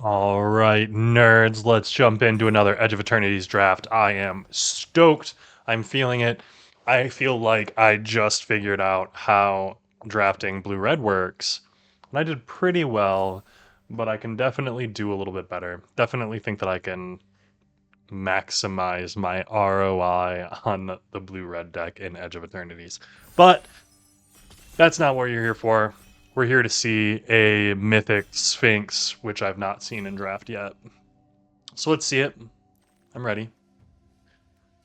All right, nerds, let's jump into another Edge of Eternities draft. I am stoked. I'm feeling it. I feel like I just figured out how drafting blue-red works. And I did pretty well, but I can definitely do a little bit better. Definitely think that I can maximize my ROI on the blue-red deck in Edge of Eternities. But that's not what you're here for. We're here to see a Mythic Sphinx, which I've not seen in draft yet. So let's see it. I'm ready.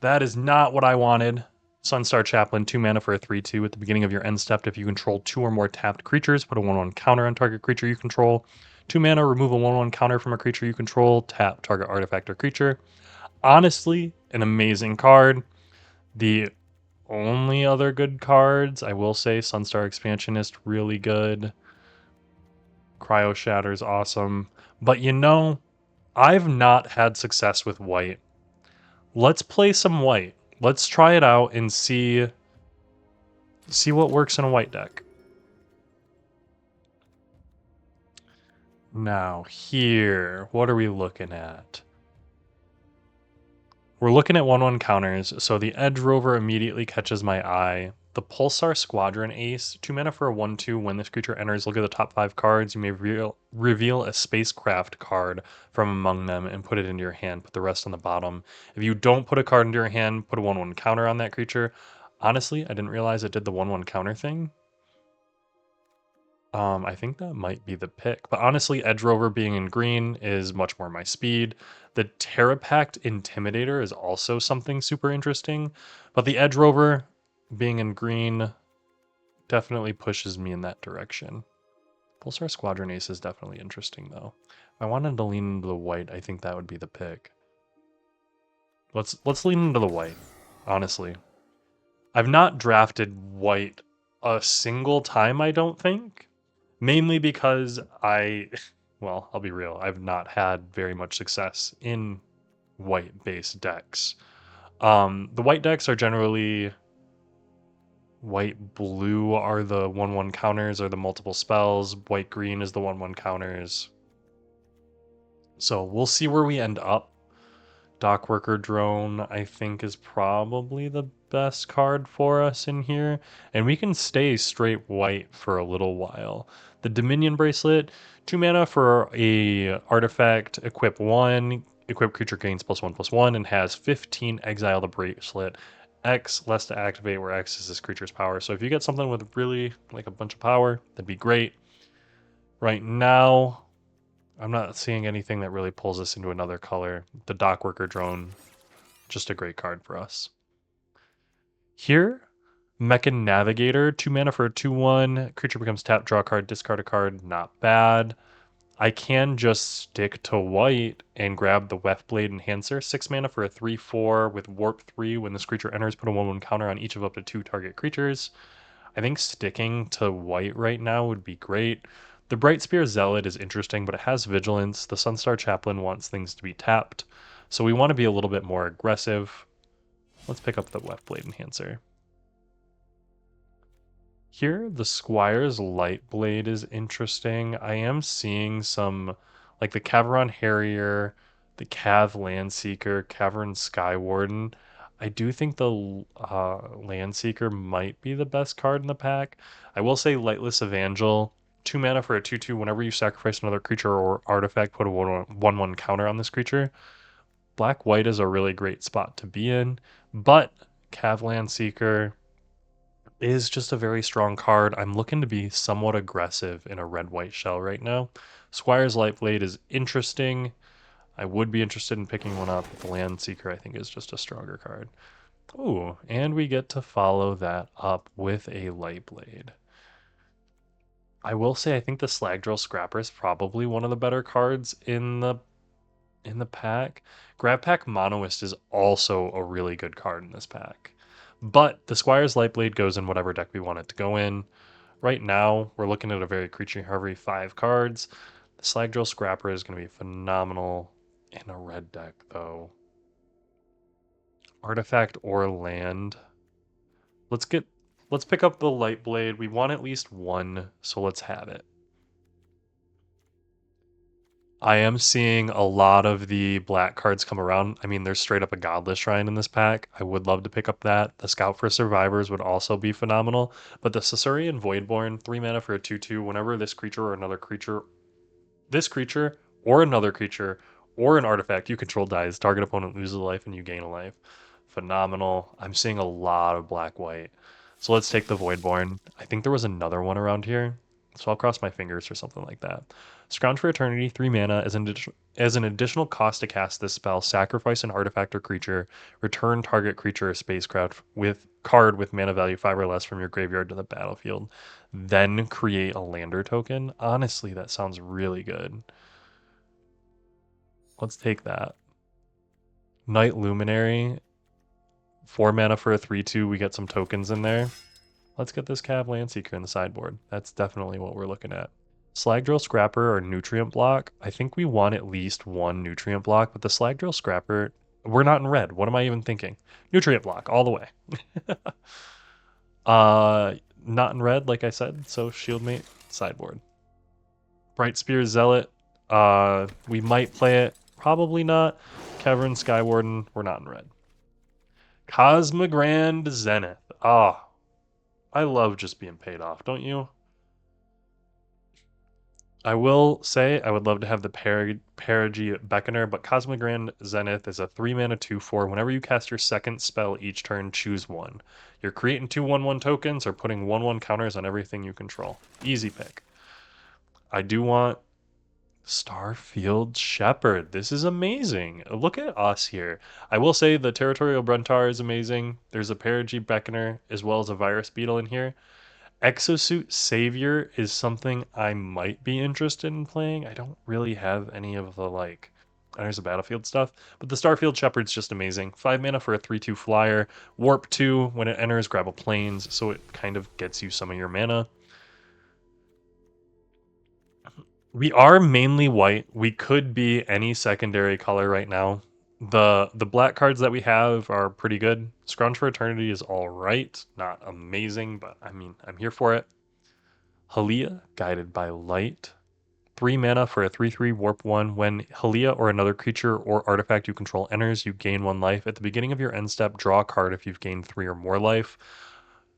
That is not what I wanted. Sunstar Chaplain, 2 mana for a 3/2. At the beginning of your end step, if you control 2 or more tapped creatures, put a 1/1 counter on target creature you control. 2 mana, remove a 1/1 counter from a creature you control. Tap target artifact or creature. Honestly, an amazing card. The only other good cards, I will say, Sunstar Expansionist, really good. Cryo Shatter's awesome. But I've not had success with white. Let's play some white. Let's try it out and see what works in a white deck. Now, here, what are we looking at? We're looking at 1/1 counters, so the Edge Rover immediately catches my eye. The Pulsar Squadron Ace, 2 mana for a 1/2. When this creature enters, look at the top 5 cards. You may reveal a spacecraft card from among them and put it into your hand. Put the rest on the bottom. If you don't put a card into your hand, put a 1/1 counter on that creature. Honestly, I didn't realize it did the 1/1 counter thing. I think that might be the pick. But honestly, Edge Rover being in green is much more my speed. The Terrapact Intimidator is also something super interesting. But the Edge Rover being in green definitely pushes me in that direction. Pulsar Squadron Ace is definitely interesting though. If I wanted to lean into the white, I think that would be the pick. Let's lean into the white, honestly. I've not drafted white a single time, I don't think. Mainly because well, I'll be real, I've not had very much success in white-based decks. The white decks are generally white-blue are the 1/1 counters or the multiple spells. White-green is the 1/1 counters. So we'll see where we end up. Dockworker Drone, I think, is probably the best card for us in here, and we can stay straight white for a little while. The Dominion Bracelet, 2 mana for a artifact, equip 1, equip creature gains +1/+1, and has 15, exile the bracelet. X less to activate, where X is this creature's power. So if you get something with really like a bunch of power, that'd be great. Right now, I'm not seeing anything that really pulls us into another color. The Dockworker Drone, just a great card for us. Here, Mechan Navigator, 2 mana for a 2/1. Creature becomes tapped, draw a card, discard a card. Not bad. I can just stick to white and grab the Weft-Blade Enhancer. 6 mana for a 3/4 with Warp 3. When this creature enters, put a 1/1 counter on each of up to 2 target creatures. I think sticking to white right now would be great. The Bright Spear Zealot is interesting, but it has Vigilance. The Sunstar Chaplain wants things to be tapped, so we want to be a little bit more aggressive. Let's pick up the Weft-Blade Enhancer. Here, the Squire's Lightblade is interesting. I am seeing some, like the Caveron Harrier, the Cav Landseeker, Cavern Skywarden. I do think the Landseeker might be the best card in the pack. I will say Lightless Evangel, 2 mana for a 2/2. Whenever you sacrifice another creature or artifact, put a 1/1 counter on this creature. Black-white is a really great spot to be in, but Cav Landseeker is just a very strong card. I'm looking to be somewhat aggressive in a red-white shell right now. Squire's Lightblade is interesting. I would be interested in picking one up. The Landseeker, I think, is just a stronger card. Ooh, and we get to follow that up with a Lightblade. I will say I think the Slagdrill Scrapper is probably one of the better cards in the pack. Grabpack Monoist is also a really good card in this pack. But the Squire's Lightblade goes in whatever deck we want it to go in. Right now, we're looking at a very creature-heavy 5 cards. The Slagdrill Scrapper is going to be phenomenal in a red deck, though. Artifact or land. Let's pick up the Lightblade. We want at least one, so let's have it. I am seeing a lot of the black cards come around. I mean, there's straight up a Godless Shrine in this pack. I would love to pick up that. The Scout for Survivors would also be phenomenal. But the Sassurian Voidborn, 3 mana for a 2/2, whenever this creature or another creature or an artifact you control dies, target opponent loses a life and you gain a life. Phenomenal. I'm seeing a lot of black white. So let's take the Voidborn. I think there was another one around here. So I'll cross my fingers for something like that. Scrounge for Eternity, 3 mana. As an additional cost to cast this spell, sacrifice an artifact or creature. Return target creature or spacecraft with card with mana value 5 or less from your graveyard to the battlefield. Then create a lander token. Honestly, that sounds really good. Let's take that. Night Luminary, 4 mana for a 3/2. We get some tokens in there. Let's get this Cav Landseeker in the sideboard. That's definitely what we're looking at. Slag Drill Scrapper or Nutrient Block. I think we want at least one Nutrient Block, but the Slag Drill Scrapper, we're not in red. What am I even thinking? Nutrient Block all the way. Not in red, like I said, so Shieldmate, sideboard. Bright Spear Zealot, we might play it, probably not. Cavern Skywarden, we're not in red. Cosmogrand Zenith. Ah, I love just being paid off, don't you? I will say I would love to have the Perigi Beckoner, but Cosmogrand Zenith is a 3 mana 2/4. Whenever you cast your second spell each turn, choose one. You're creating 2/1/1 tokens or putting 1/1 counters on everything you control. Easy pick. I do want Starfield Shepherd. This is amazing. Look at us here. I will say the Territorial Bruntar is amazing. There's a Perigi Beckoner as well as a Virus Beetle in here. Exosuit Savior is something I might be interested in playing. I don't really have any of the like Enters the Battlefield stuff, but the Starfield Shepherd's just amazing. 5 mana for a 3/2 flyer. Warp 2 when it enters, grab a planes, so it kind of gets you some of your mana. We are mainly white. We could be any secondary color right now. The black cards that we have are pretty good. Scrounge for Eternity is all right, not amazing, but I mean, I'm here for it. Halia, Guided by Light. 3 mana for a 3/3 Warp 1. When Halia or another creature or artifact you control enters, you gain 1 life. At the beginning of your end step, draw a card if you've gained 3 or more life.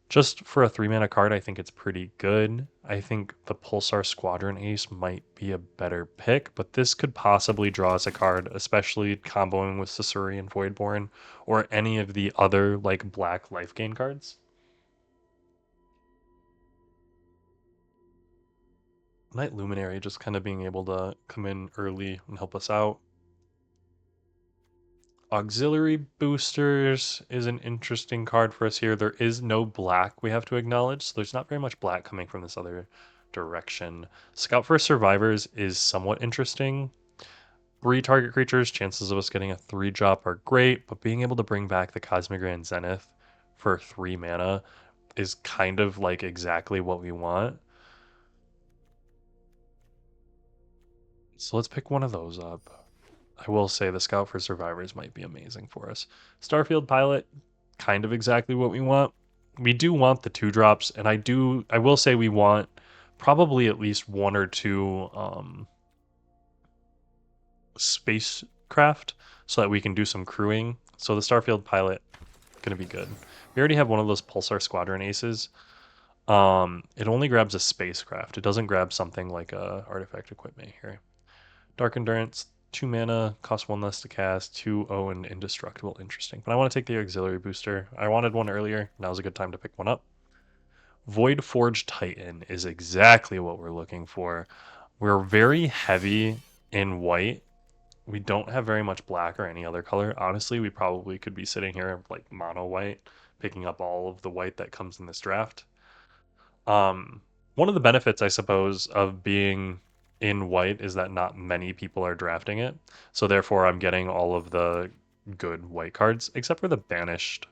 Just for a 3 mana card, I think it's pretty good. I think the Pulsar Squadron Ace might be a better pick, but this could possibly draw us a card, especially comboing with Sassurian Voidborn or any of the other like black life gain cards. Night Luminary just kind of being able to come in early and help us out. Auxiliary Boosters is an interesting card for us here. There is no black we have to acknowledge, so there's not very much black coming from this other direction. Scout for Survivors is somewhat interesting. 3 target creatures, chances of us getting a 3-drop are great, but being able to bring back the Cosmogrand Zenith for 3 mana is kind of like exactly what we want. So let's pick one of those up. I will say the Scout for Survivors might be amazing for us. Starfield Pilot, kind of exactly what we want. We do want the 2-drops, and I will say we want probably at least 1 or 2 spacecraft so that we can do some crewing. So the Starfield Pilot gonna be good. We already have one of those Pulsar Squadron Aces. It only grabs a spacecraft. It doesn't grab something like a artifact equipment here. Dark Endurance, 2 mana, cost 1 less to cast, 2/0 and indestructible. Interesting. But I want to take the auxiliary booster. I wanted one earlier. Now's a good time to pick one up. Void Forge Titan is exactly what we're looking for. We're very heavy in white. We don't have very much black or any other color. Honestly, we probably could be sitting here like mono white, picking up all of the white that comes in this draft. One of the benefits, I suppose, of being in white is that not many people are drafting it. So therefore, I'm getting all of the good white cards, except for the banished.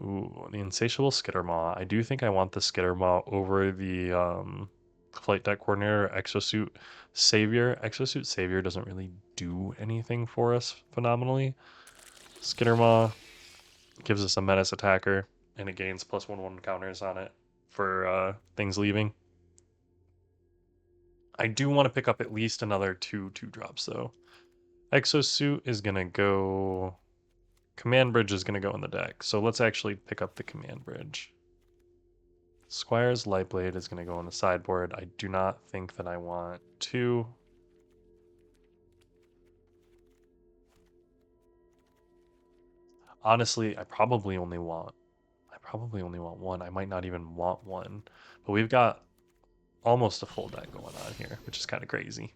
Ooh, the Insatiable Skittermaw. I do think I want the Skittermaw over the Flight Deck Coordinator Exosuit Savior. Exosuit Savior doesn't really do anything for us phenomenally. Skittermaw gives us a menace attacker, and it gains +1/1 counters on it for things leaving. I do want to pick up at least another 2/2 drops though. Exosuit is gonna go. Command Bridge is gonna go in the deck. So let's actually pick up the Command Bridge. Squire's Lightblade is gonna go on the sideboard. I do not think that I want two. Honestly, I probably only want one. I might not even want one. But we've got almost a full deck going on here, which is kind of crazy.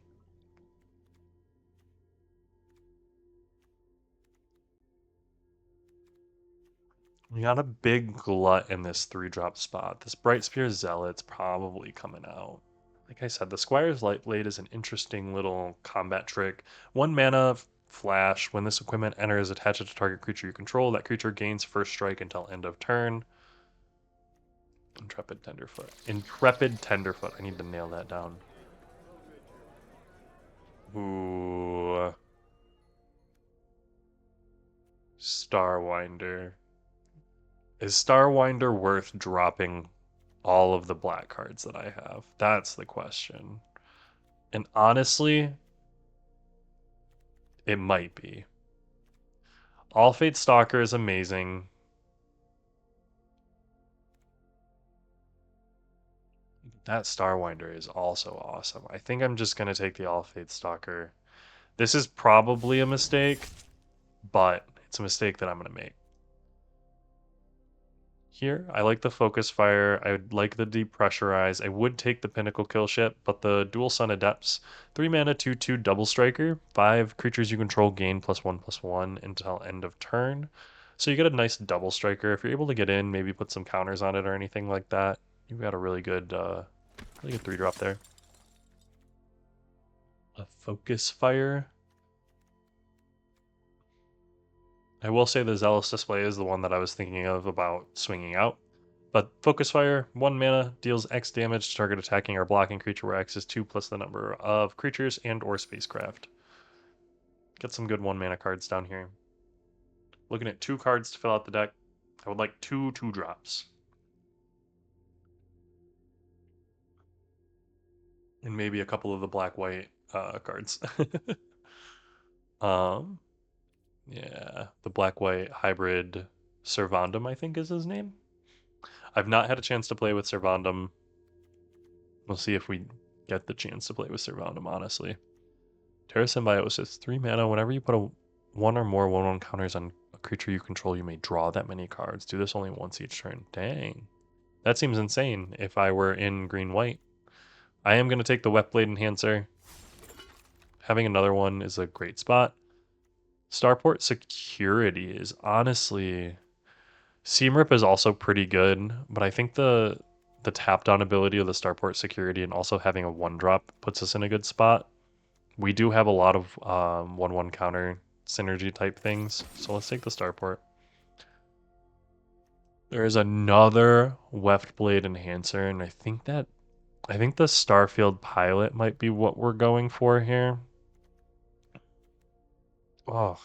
We got a big glut in this 3-drop spot. This Bright Spear Zealot's probably coming out. Like I said, the Squire's Lightblade is an interesting little combat trick. 1 mana flash. When this equipment enters, attach it to target creature you control. That creature gains first strike until end of turn. Intrepid Tenderfoot. Intrepid Tenderfoot. I need to nail that down. Ooh. Starwinder. Is Starwinder worth dropping all of the black cards that I have? That's the question. And honestly, it might be. All Fate Stalker is amazing. That Starwinder is also awesome. I think I'm just going to take the All Fate Stalker. This is probably a mistake, but it's a mistake that I'm going to make. Here, I like the Focus Fire. I would like the Depressurize. I would take the Pinnacle Kill Ship, but the Dual Sun Adepts, 3 mana, 2/2 Double Striker. 5 creatures you control gain +1/+1 until end of turn. So you get a nice Double Striker. If you're able to get in, maybe put some counters on it or anything like that, you've got a really good 3-drop there. A Focus Fire. I will say the Zealous Display is the one that I was thinking of about swinging out. But Focus Fire, 1 mana, deals X damage to target attacking or blocking creature where X is 2 plus the number of creatures and or spacecraft. Get some good 1 mana cards down here. Looking at 2 cards to fill out the deck. I would like 2 2-drops. And maybe a couple of the black-white cards. Yeah, the black-white hybrid Servandum, I think is his name. I've not had a chance to play with Servandum. We'll see if we get the chance to play with Servandum, honestly. Terra Symbiosis, 3 mana. Whenever you put a 1 or more 1/1 counters on a creature you control, you may draw that many cards. Do this only once each turn. Dang. That seems insane if I were in green-white. I am going to take the Wetblade Enhancer. Having another one is a great spot. Starport Security is honestly... Seamrip is also pretty good, but I think the tap down ability of the Starport Security and also having a 1-drop puts us in a good spot. We do have a lot of 1/1 counter synergy type things, so let's take the Starport. There is another Weftblade Enhancer, and I think the Starfield Pilot might be what we're going for here. Oh.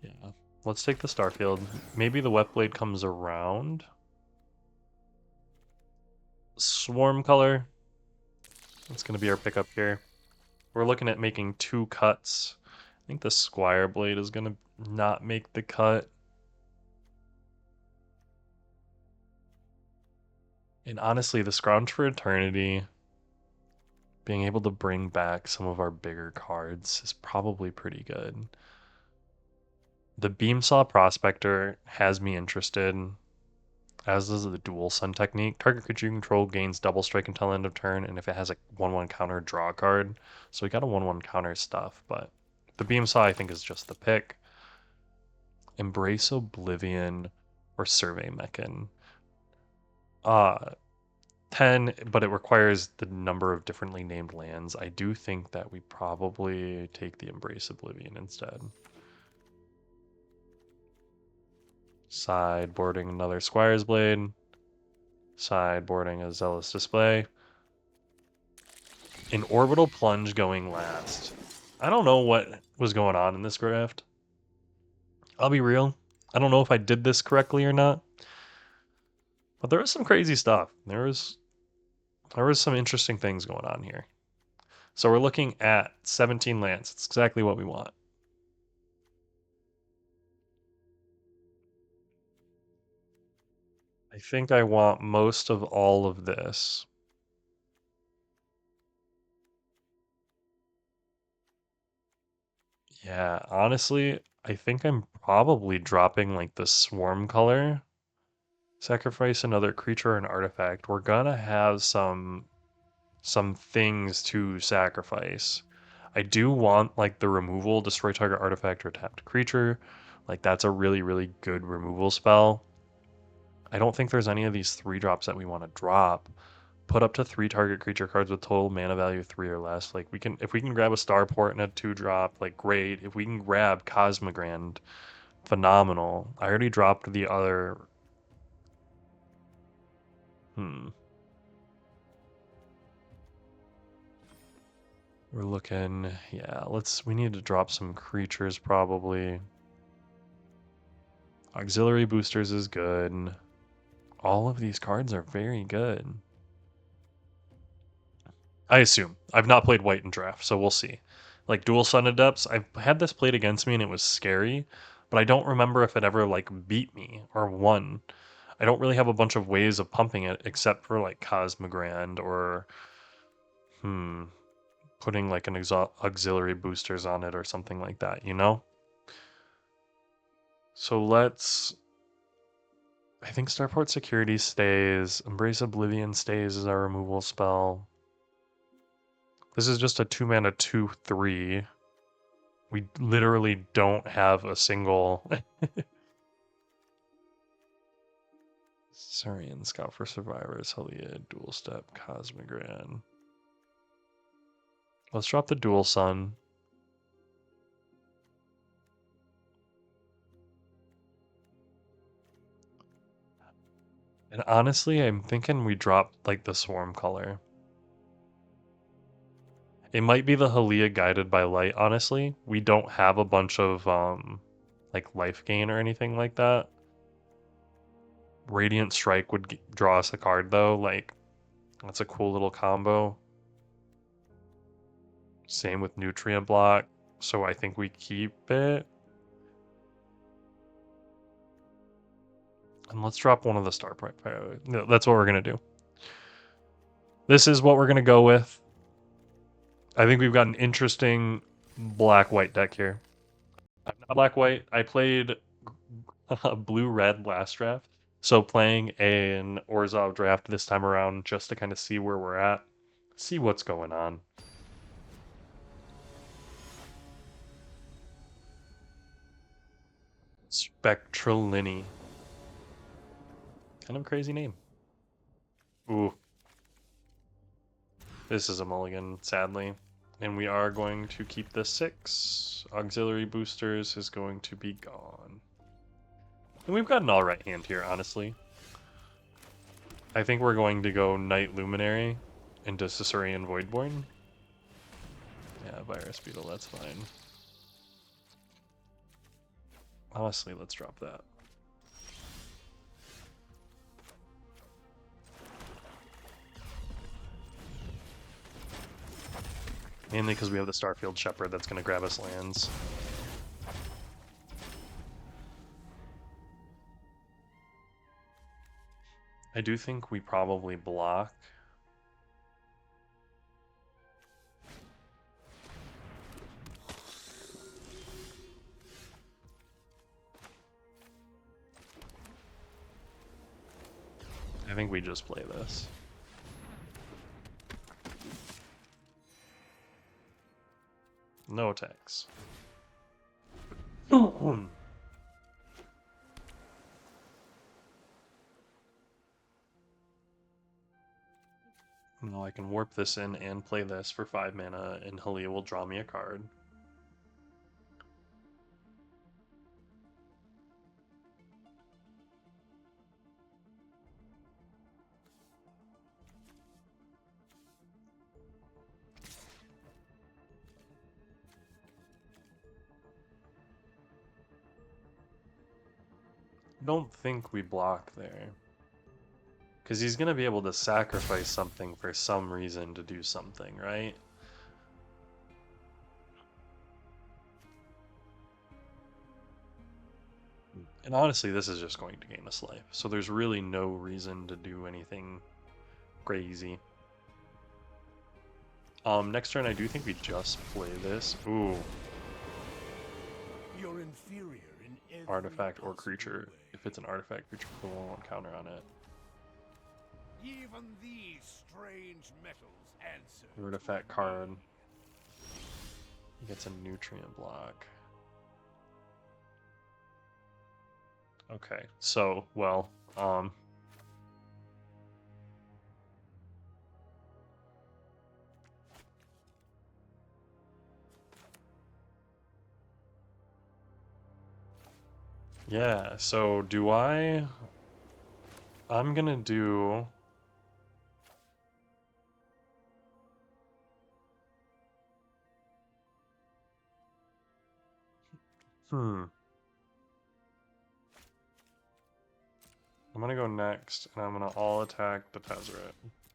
Yeah. Let's take the Starfield. Maybe the Weftblade comes around. Swarm Color. That's going to be our pickup here. We're looking at making 2 cuts. I think the Squire Blade is going to not make the cut. And honestly, the Scrounge for Eternity, being able to bring back some of our bigger cards is probably pretty good. The Beamsaw Prospector has me interested, as does the Dual Sun technique. Target creature you control gains double strike until end of turn, and if it has a 1/1 counter, draw a card. So we got a 1/1 counter stuff, but the Beamsaw I think is just the pick. Embrace Oblivion or Survey Mechan. 10, but it requires the number of differently named lands. I do think that we probably take the Embrace Oblivion instead. Sideboarding another Squire's Blade. Sideboarding a Zealous Display. An Orbital Plunge going last. I don't know what was going on in this draft. I'll be real. I don't know if I did this correctly or not. But there was some crazy stuff. There was some interesting things going on here. So we're looking at 17 lands. It's exactly what we want. I think I want most of all of this. Yeah, honestly, I think I'm probably dropping like the swarm color. Sacrifice another creature or an artifact. We're gonna have some things to sacrifice. I do want like the removal, destroy target artifact or tapped creature. Like that's a really, really good removal spell. I don't think there's any of these 3 drops that we want to drop. Put up to 3 target creature cards with total mana value 3 or less. Like we can, if we can grab a Starport and a 2-drop, like great. If we can grab Cosmogrand, phenomenal. I already dropped the other. Hmm. We're looking, yeah, we need to drop some creatures probably. Auxiliary boosters is good. All of these cards are very good. I assume. I've not played white in draft, so we'll see. Like Dual Sun Adepts, I've had this played against me and it was scary, but I don't remember if it ever like beat me or won. I don't really have a bunch of ways of pumping it except for like Cosmogrand or hmm, putting like an auxiliary boosters on it or something like that, you know? So I think Starport Security stays, Embrace Oblivion stays as our removal spell. This is just a 2-mana 2/3. We literally don't have a single Saurian Scout for Survivors, Heliod, Dual Step, Cosmogran. Let's drop the Dual Sun. And honestly, I'm thinking we drop like the Swarm color. It might be the Heliod Guided by Light, honestly. We don't have a bunch of like life gain or anything like that. Radiant Strike would draw us a card though, like that's a cool little combo. Same with Nutrient Block, so I think we keep it. And let's drop one of the Starport. No, that's what we're going to do. This is what we're going to go with. I think we've got an interesting black-white deck here. I'm not black-white. I played blue-red last draft. So playing an Orzhov draft this time around just to kind of see where we're at. See what's going on. Spectralini. Kind of a crazy name. Ooh. This is a mulligan, sadly. And we are going to keep the 6. Auxiliary boosters is going to be gone. And we've got an alright hand here, honestly. I think we're going to go Knight Luminary into Caesarean Voidborn. Yeah, Virus Beetle, that's fine. Honestly, let's drop that. Mainly because we have the Starfield Shepherd that's going to grab us lands. I do think we probably block. I think we just play this. No attacks. No, I can warp this in and play this for 5 mana, and Halia will draw me a card. I don't think we block there. Because he's going to be able to sacrifice something for some reason to do something, right? And honestly, this is just going to gain us life. So there's really no reason to do anything crazy. Next turn, I do think we just play this. Ooh. You're inferior in every Artifact or possible creature. way. If it's an artifact, creature put a 1/1 counter on it. Even these strange metals answer. Artifact card. He gets a nutrient block. Okay, so, well, yeah, so do I'm gonna do... I'm gonna go next, and I'm gonna all attack the Tezzeret.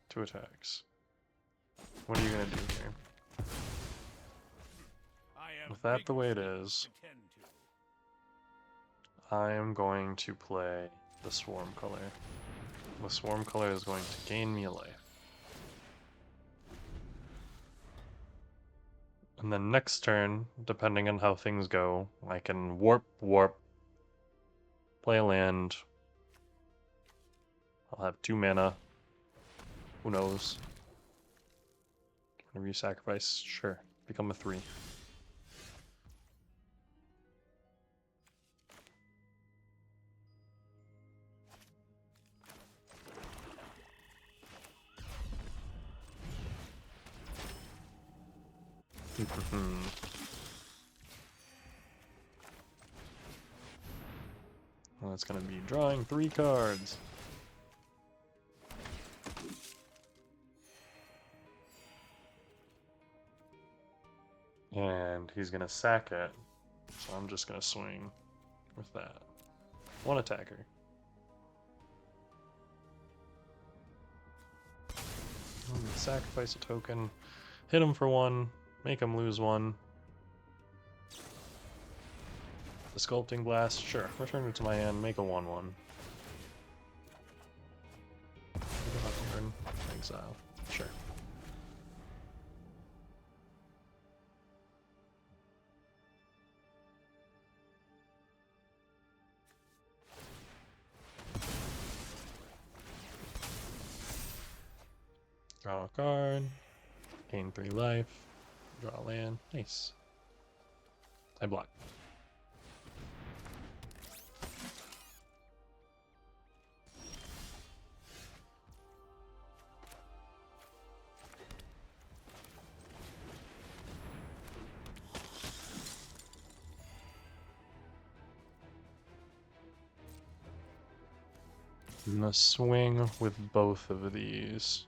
2 attacks. What are you gonna do here? With that the way it is, I am going to play the Swarm color. The Swarm color is going to gain me a life. And then next turn, depending on how things go, I can warp, play a land. I'll have 2 mana. Who knows? Whenever you sacrifice, sure, become a 3. Well, it's gonna be drawing 3 cards. And he's gonna sack it, so I'm just gonna swing with that. 1 attacker. Sacrifice a token, hit him for 1, make him lose 1. The Sculpting Blast, sure. Return it to my hand, make a 1/1. Exile, sure. Draw a card, gain 3 life, draw a land, nice. I block. I'm gonna swing with both of these.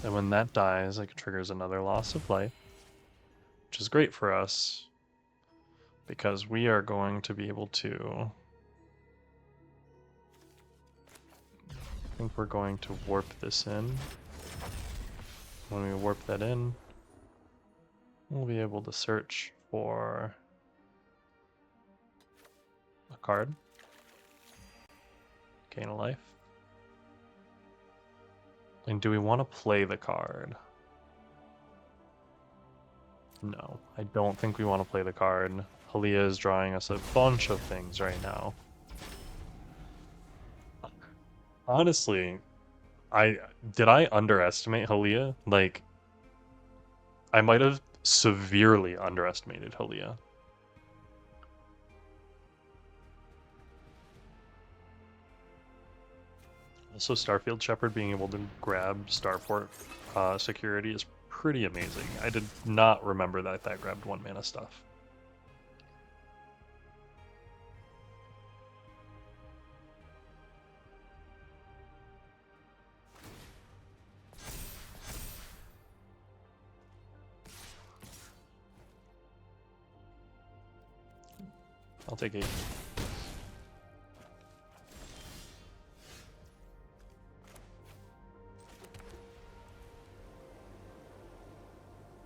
And when that dies, it triggers another loss of life, which is great for us because we are going to be able to... I think we're going to warp this in. When we warp that in, we'll be able to search for a card, gain a life. And do we want to play the card? No, I don't think we want to play the card. Halia is drawing us a bunch of things right now. Honestly, did I underestimate Halia? Like, I might have severely underestimated Halia. Also, Starfield Shepherd being able to grab Starport security is pretty amazing. I did not remember that grabbed 1 mana stuff. I'll take 8.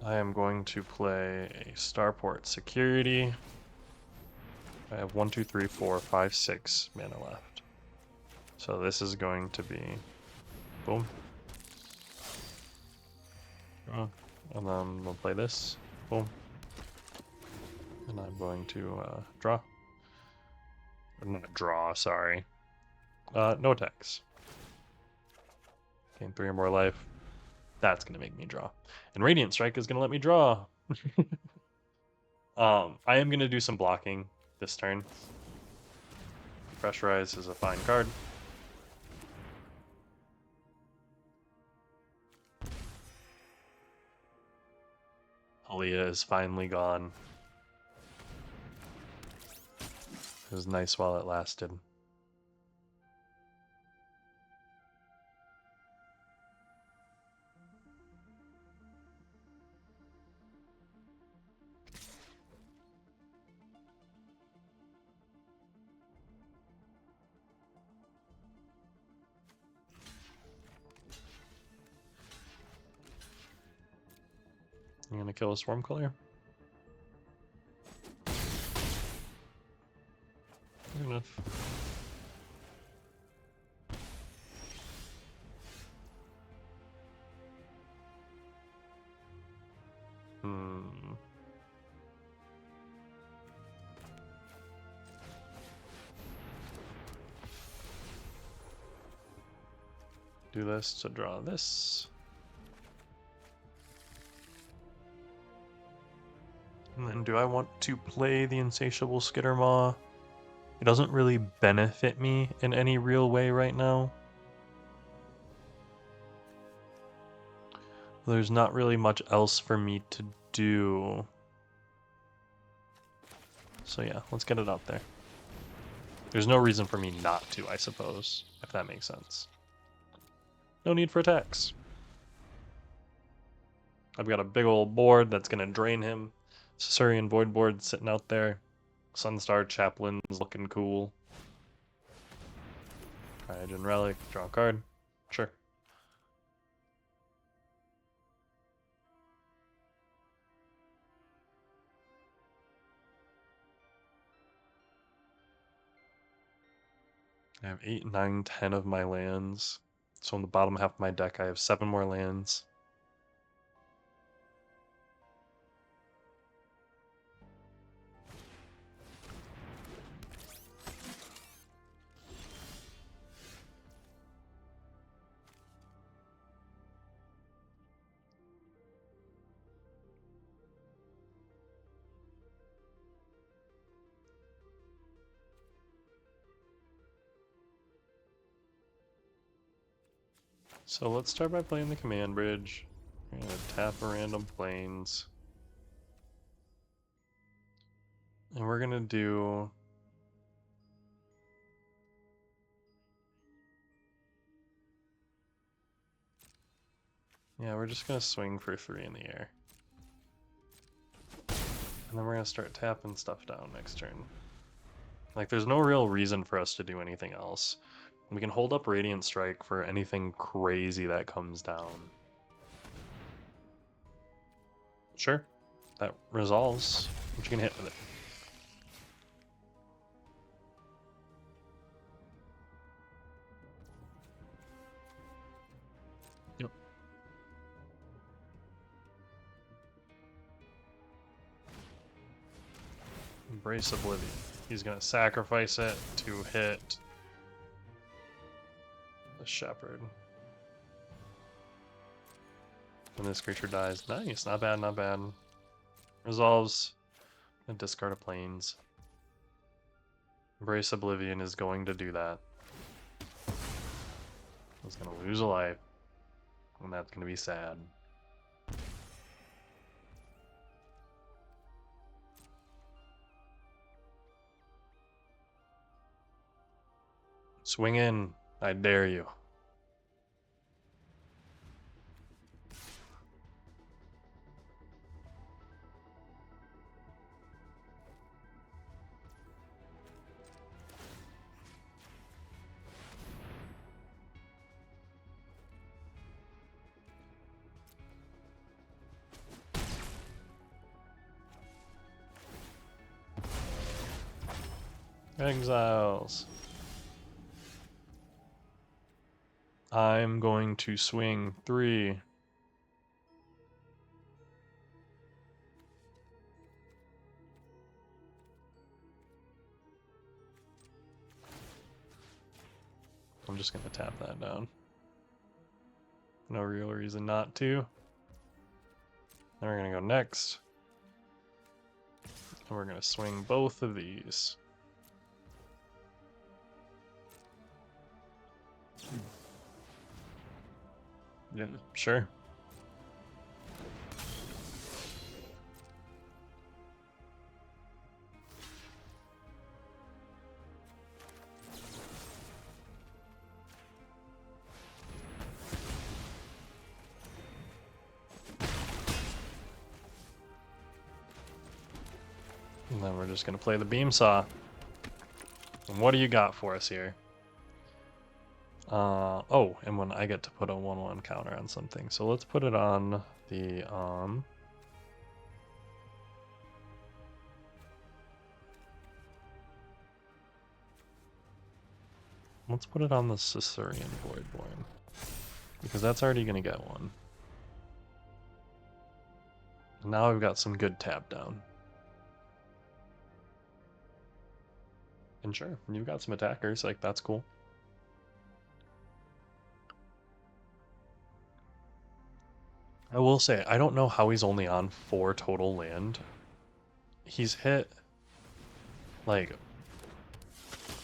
I am going to play a Starport Security. I have 1, 2, 3, 4, 5, 6 mana left. So this is going to be boom. Draw. And then we'll play this. Boom. And I'm going to draw. Not draw, sorry. No attacks. Gain 3 or more life. That's going to make me draw. And Radiant Strike is going to let me draw. I am going to do some blocking this turn. Pressurize is a fine card. Halia is finally gone. It was nice while it lasted. I'm gonna kill a Swarm Color. Good enough. Do this to draw this. And then do I want to play the Insatiable Skittermaw? It doesn't really benefit me in any real way right now. There's not really much else for me to do. So yeah, let's get it out there. There's no reason for me not to, I suppose, if that makes sense. No need for attacks. I've got a big old board that's going to drain him. Saurian Void board sitting out there. Sunstar Chaplain's looking cool. Cryogen Relic, draw a card. Sure. I have 8, 9, 10 of my lands. So in the bottom half of my deck, I have 7 more lands. So let's start by playing the command bridge. We're gonna tap a random planes. And we're gonna do... Yeah, we're just gonna swing for 3 in the air. And then we're gonna start tapping stuff down next turn. Like, there's no real reason for us to do anything else. We can hold up Radiant Strike for anything crazy that comes down. Sure, that resolves, but you can hit with it. Yep. Embrace Oblivion. He's gonna sacrifice it to hit the Shepherd. When this creature dies. Nice, not bad, not bad. Resolves and discard a planes. Embrace Oblivion is going to do that. He's gonna lose a life. And that's gonna be sad. Swing in, I dare you. Exiles. I'm going to swing 3. I'm just going to tap that down. No real reason not to. Then we're going to go next. And we're going to swing both of these. Yeah, sure. And then we're just going to play the beam saw. And what do you got for us here? Oh, and when I get to put a 1/1 counter on something. So let's put it on the let's put it on the Caesarean Voidborn. Because that's already gonna get one. And now I've got some good tap down. And sure, you've got some attackers, like that's cool. I will say, I don't know how he's only on 4 total land. He's hit, like,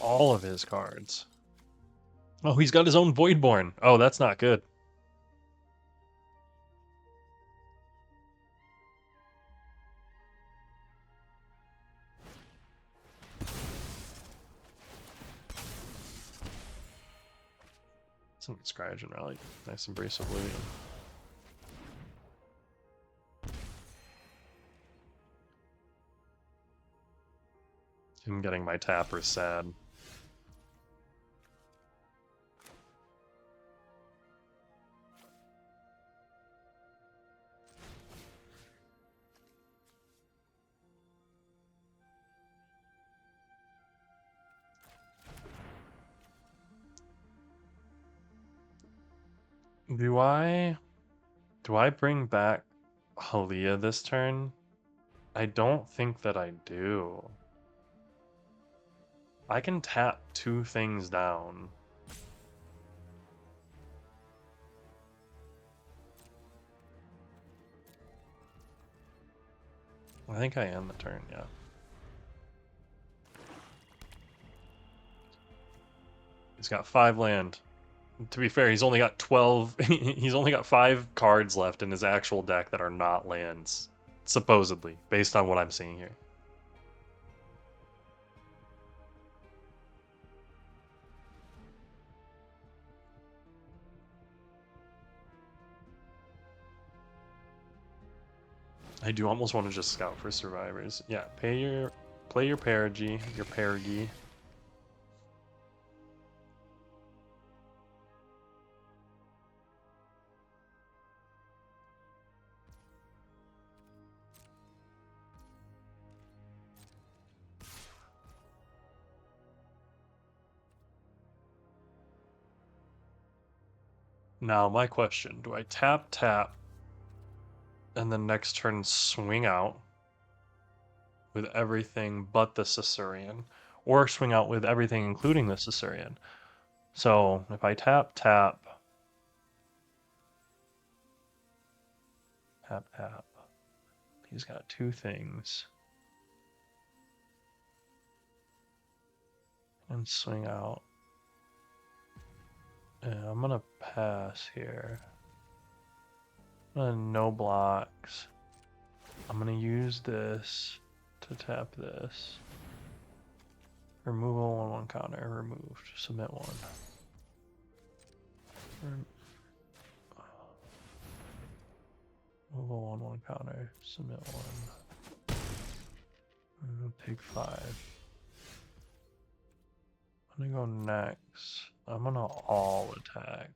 all of his cards. Oh, he's got his own Voidborn. Oh, that's not good. Some Scratch and Rally. Nice Embrace of Oblivion. Him getting my tapper sad. Do I bring back Halia this turn? I don't think that I do. I can tap 2 things down. I think I end the turn, yeah. He's got 5 land. To be fair, he's only got 12. He's only got 5 cards left in his actual deck that are not lands, supposedly, based on what I'm seeing here. I do almost want to just scout for survivors. Yeah, play your Perigi, your Perigi. Now, my question, do I tap, and then next turn swing out with everything but the Caesarean, or swing out with everything including the Caesarean? So, if I tap, tap, he's got 2 things. And swing out. Yeah, I'm gonna pass here. No blocks. I'm gonna use this to tap this. Removal 1/1 counter, removed. Submit 1. Removal 1/1 counter, submit 1. Pig 5. I'm gonna go next. I'm gonna all attack.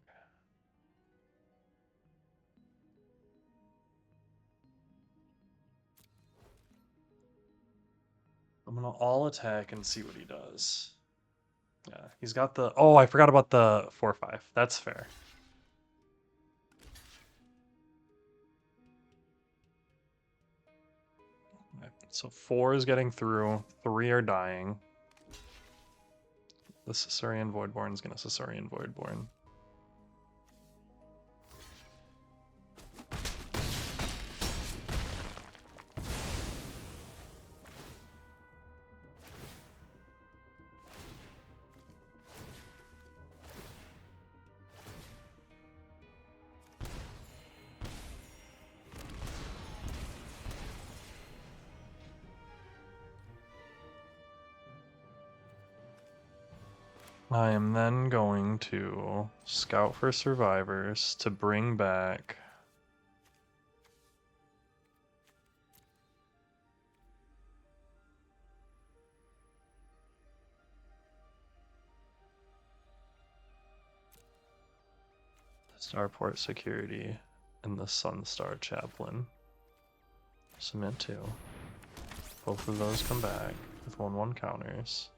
I'm gonna all attack and see what he does. Yeah, he's got the... Oh, I forgot about the 4/5. That's fair. Okay, so 4 is getting through, 3 are dying. The Caesarean Voidborn is gonna Caesarean Voidborn. I am then going to scout for survivors to bring back... Starport Security and the Sunstar Chaplain. Submit 2. Both of those come back with 1/1 counters.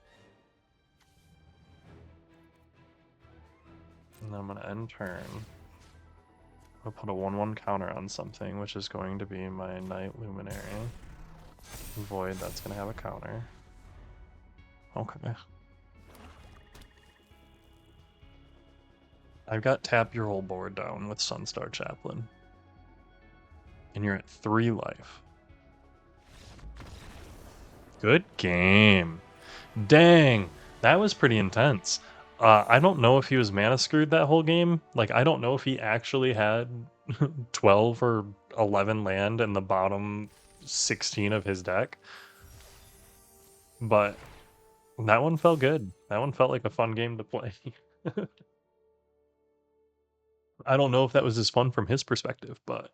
And then I'm going to end turn. I'll put a 1/1 counter on something, which is going to be my Night Luminary. Void, that's going to have a counter. Okay. I've got tap your whole board down with Sunstar Chaplain. And you're at 3 life. Good game. Dang, that was pretty intense. I don't know if he was mana screwed that whole game. Like, I don't know if he actually had 12 or 11 land in the bottom 16 of his deck. But that one felt good. That one felt like a fun game to play. I don't know if that was as fun from his perspective, but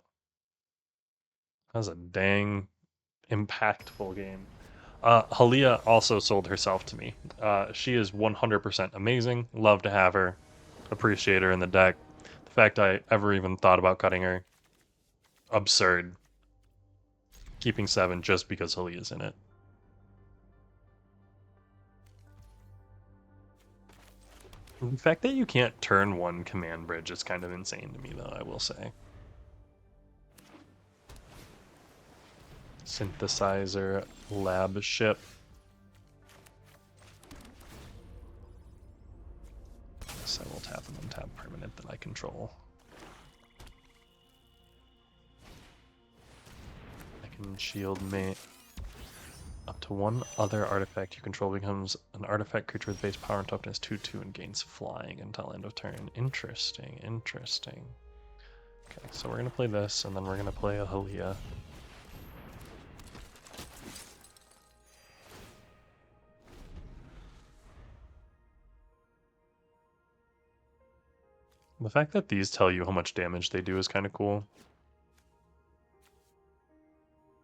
that was a dang impactful game. Halia also sold herself to me. She is 100% amazing. Love to have her. Appreciate her in the deck. The fact I ever even thought about cutting her, absurd. Keeping 7 just because Halia's in it. The fact that you can't turn 1 command bridge is kind of insane to me, though, I will say. Synthesizer lab ship. Yes, I will tap and untap permanent that I control. I can shield mate. Up to 1 other artifact you control becomes an artifact creature with base power and toughness 2/2 and gains flying until end of turn. Interesting, interesting. Okay, so we're gonna play this, and then we're gonna play a Halia. The fact that these tell you how much damage they do is kind of cool.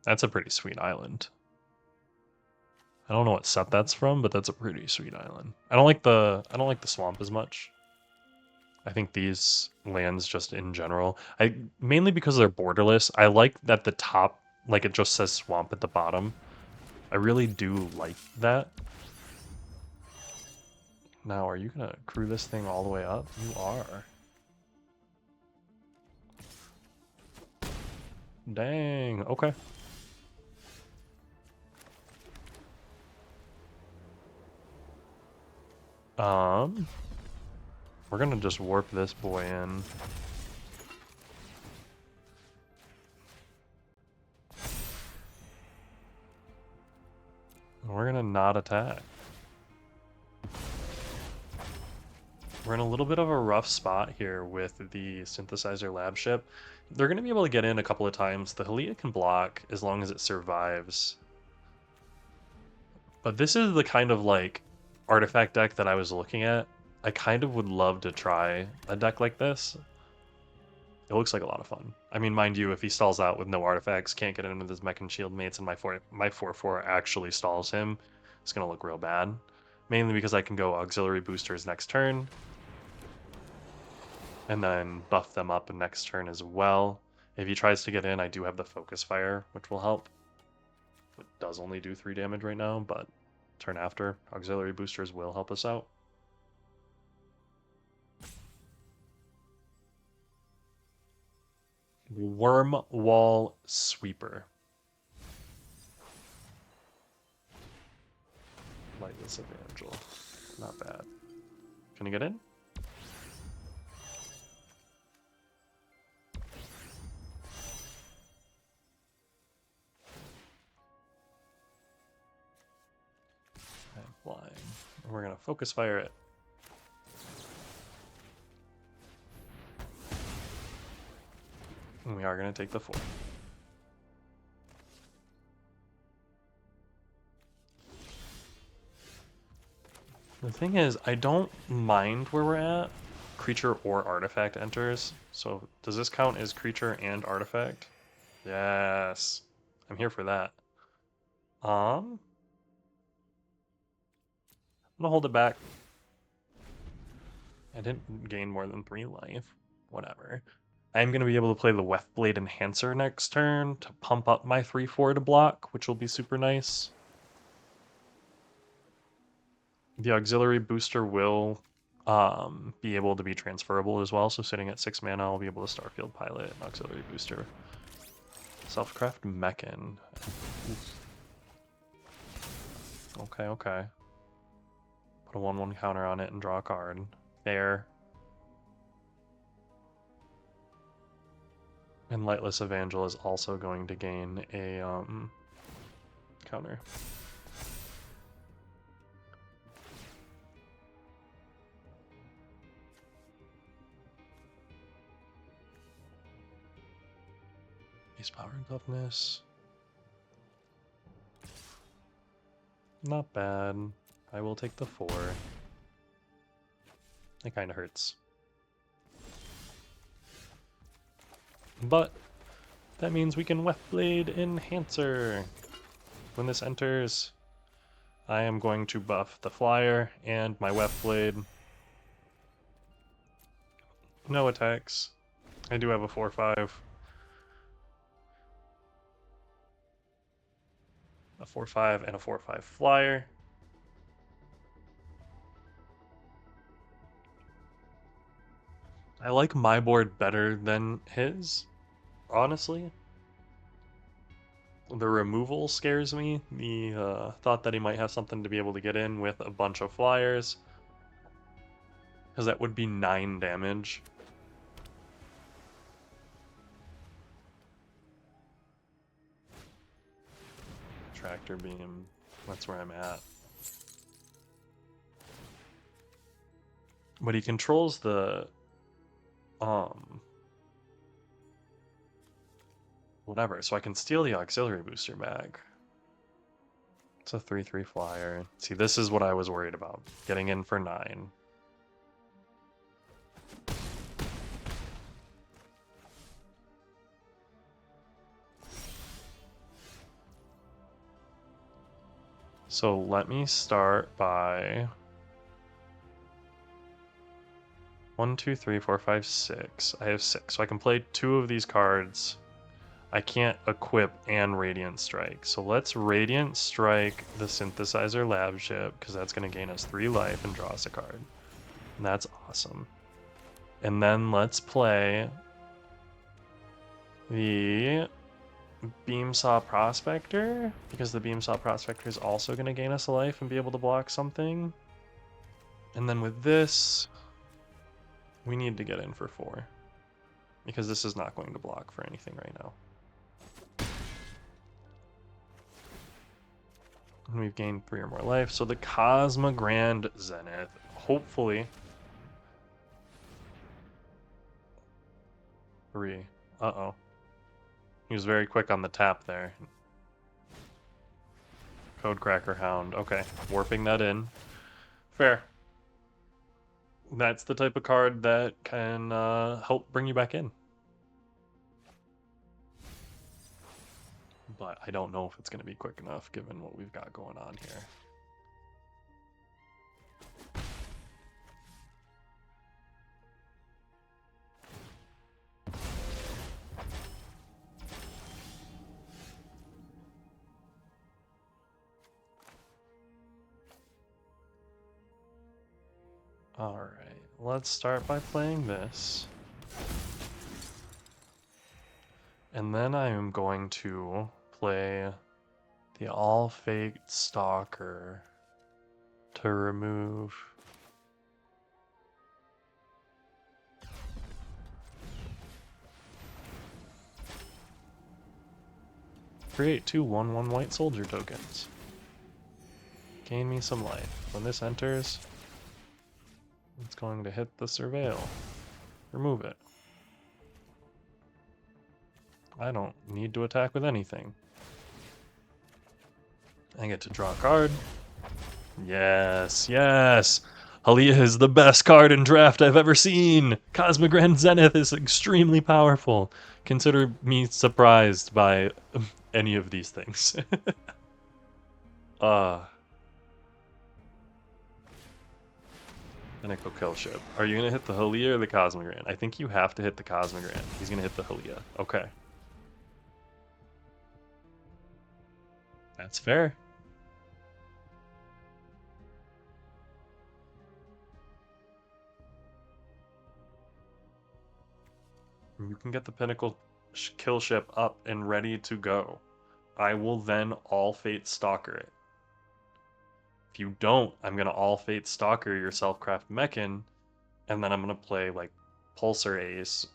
That's a pretty sweet island. I don't know what set that's from, but that's a pretty sweet island. I don't like the swamp as much. I think these lands just in general, mainly because they're borderless. I like that the top, like it just says swamp at the bottom. I really do like that. Now, are you gonna crew this thing all the way up? You are. Dang, okay. We're gonna just warp this boy in. We're gonna not attack. We're in a little bit of a rough spot here with the synthesizer lab ship. They're gonna be able to get in a couple of times. The Halia can block as long as it survives. But this is the kind of like artifact deck that I was looking at. I kind of would love to try a deck like this. It looks like a lot of fun. I mean, mind you, if he stalls out with no artifacts, can't get in with his mech and shield mates, and my 4/4 actually stalls him, it's gonna look real bad. Mainly because I can go auxiliary boosters next turn, and then buff them up next turn as well. If he tries to get in, I do have the focus fire, which will help. It does only do 3 damage right now, but turn after, auxiliary boosters will help us out. Worm Wall Sweeper. Lightless Evangel. Not bad. Can you get in? I'm flying. We're gonna focus fire it. And we are gonna take the 4. The thing is, I don't mind where we're at. Creature or artifact enters. So does this count as creature and artifact? Yes. I'm here for that. I'm gonna hold it back. I didn't gain more than 3 life. Whatever. I'm gonna be able to play the Wethblade Enhancer next turn to pump up my 3/4 to block, which will be super nice. The auxiliary booster will be able to be transferable as well. So sitting at 6 mana, I'll be able to Starfield Pilot and auxiliary booster. Selfcraft Mechan. Okay, okay. Put a 1/1 counter on it and draw a card. Fair. And Lightless Evangel is also going to gain a counter. Base power and toughness. Not bad. I will take the 4. It kind of hurts. But that means we can Wethblade Enhancer. When this enters, I am going to buff the flyer and my Wethblade. No attacks. I do have a 4/5. A 4/5 and a 4/5 flyer. I like my board better than his, honestly. The removal scares me. The thought that he might have something to be able to get in with a bunch of flyers. Because that would be 9 damage. Tractor beam. That's where I'm at. But he controls the whatever, so I can steal the auxiliary booster back. It's a 3/3 flyer. See, this is what I was worried about. Getting in for 9. So let me start by 1, 2, 3, 4, 5, 6. I have 6, so I can play 2 of these cards. I can't equip and Radiant Strike. So let's Radiant Strike the Synthesizer Lab Ship, because that's going to gain us 3 life and draw us a card. And that's awesome. And then let's play the Beamsaw Prospector, because the Beamsaw Prospector is also going to gain us a life and be able to block something. And then with this, we need to get in for 4, because this is not going to block for anything right now. And we've gained 3 or more life. So the Cosmogrand Zenith, hopefully. 3. Uh-oh. He was very quick on the tap there. Codecracker Hound. Okay, warping that in. Fair. That's the type of card that can help bring you back in. But I don't know if it's going to be quick enough given what we've got going on here. Alright, let's start by playing this. And then I am going to play the All Fate Stalker to remove create 2 1/1 white soldier tokens. Gain me some life. When this enters, it's going to hit the surveil. Remove it. I don't need to attack with anything. I get to draw a card. Yes, yes! Halia is the best card in draft I've ever seen! Cosmic Grand Zenith is extremely powerful. Consider me surprised by any of these things. Pinnacle Kill Ship. Are you gonna hit the Halia or the Cosmic Grand? I think you have to hit the Cosmic Grand. He's gonna hit the Halia. Okay. That's fair. You can get the Pinnacle Kill Ship up and ready to go. I will then All Fate Stalker it. If you don't, I'm gonna All Fate Stalker your Selfcraft Mechan, and then I'm gonna play like Pulsar Ace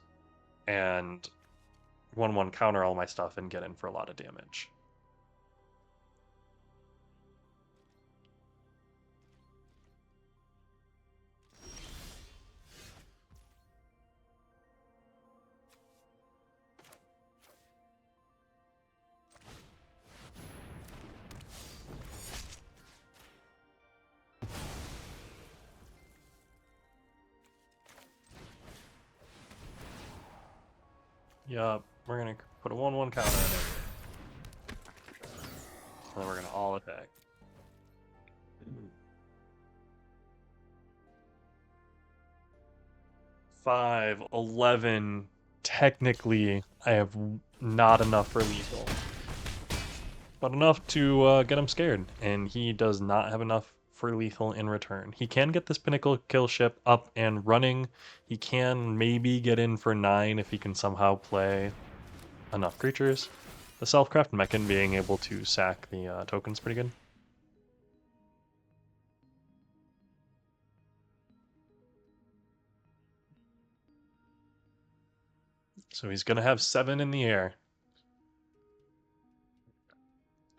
and 1/1 counter all my stuff and get in for a lot of damage. Yup, we're gonna put a 1/1 counter in it. And then we're gonna all attack. 5, 11. Technically, I have not enough for lethal. But enough to get him scared. And he does not have enough for lethal in return. He can get this Pinnacle Kill Ship up and running. He can maybe get in for 9 if he can somehow play enough creatures. The Selfcraft Mechan being able to sack the token's pretty good. So he's going to have 7 in the air.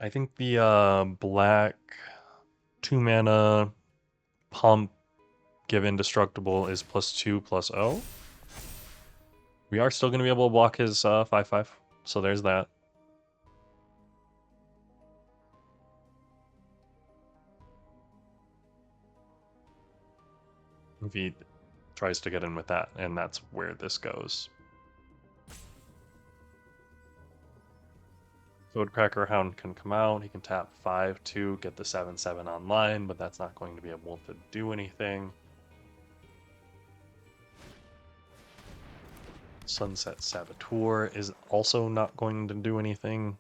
I think the black 2-mana pump give indestructible is +2/+0. We are still going to be able to block his 5/5, so there's that. If he tries to get in with that, and that's where this goes. Codecracker Hound can come out, he can tap 5/2, get the 7/7 online, but that's not going to be able to do anything. Sunset Saboteur is also not going to do anything.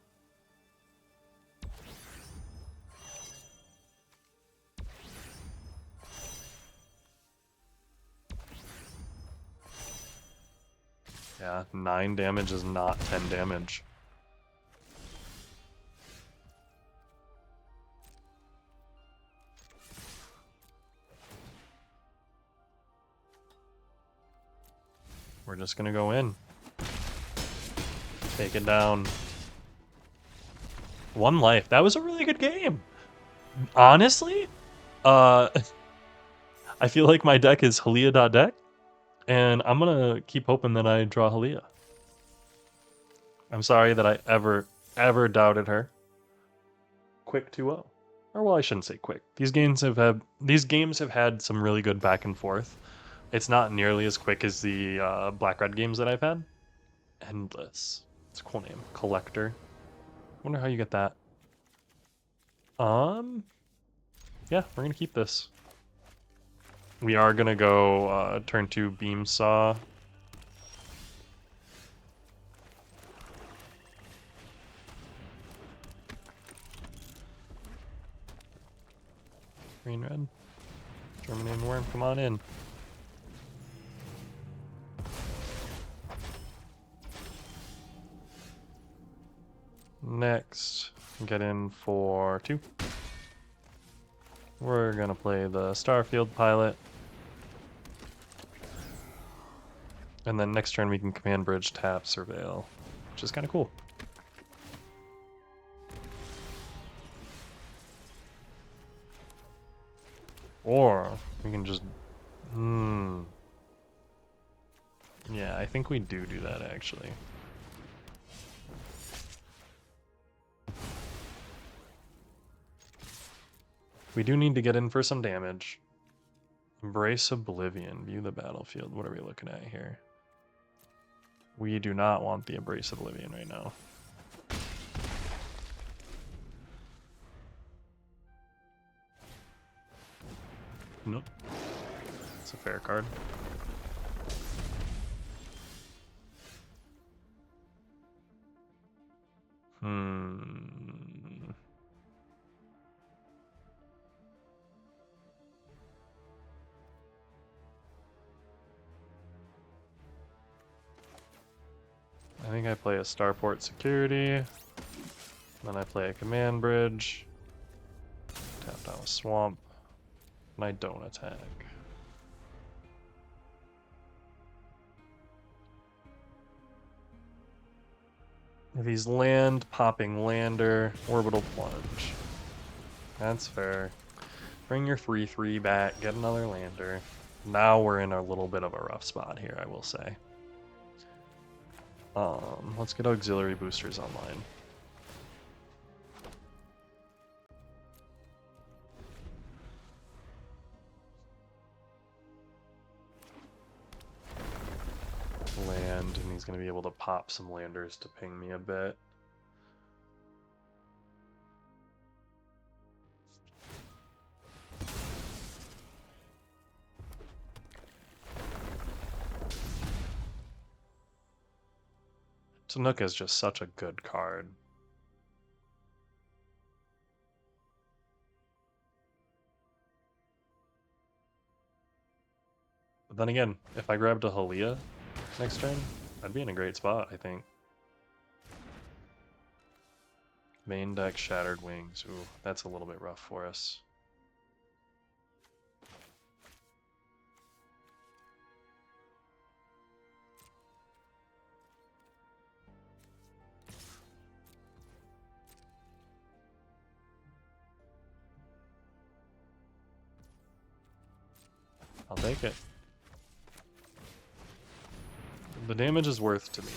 Yeah, 9 damage is not 10 damage. We're just gonna go in. Take it down. 1 life. That was a really good game. Honestly, I feel like my deck is Halia.deck, and I'm gonna keep hoping that I draw Halia. I'm sorry that I ever doubted her. Quick 2-0. Or well, I shouldn't say quick. These games have had some really good back and forth. It's not nearly as quick as the black-red games that I've had. Endless. It's a cool name. Collector. Wonder how you get that. Yeah, we're gonna keep this. We are gonna go turn 2 Beam Saw. Green red. Germinating worm, come on in. Next, get in for 2. We're gonna play the Starfield pilot. And then next turn we can command bridge, tap, surveil, which is kind of cool. Or we can just... Yeah, I think we do that actually. We do need to get in for some damage. Embrace Oblivion. View the battlefield. What are we looking at here? We do not want the Embrace Oblivion right now. Nope. It's a fair card. I think I play a Starport Security. Then I play a Command Bridge. Tap down a Swamp. And I don't attack. If he's land, popping Lander, Orbital Plunge. That's fair. Bring your 3/3 back, get another Lander. Now we're in a little bit of a rough spot here, I will say. Let's get auxiliary boosters online. Land, and he's going to be able to pop some landers to ping me a bit. Tanuka is just such a good card. But then again, if I grabbed a Halia next turn, I'd be in a great spot, I think. Main deck, Shattered Wings. Ooh, that's a little bit rough for us. I'll take it. The damage is worth to me.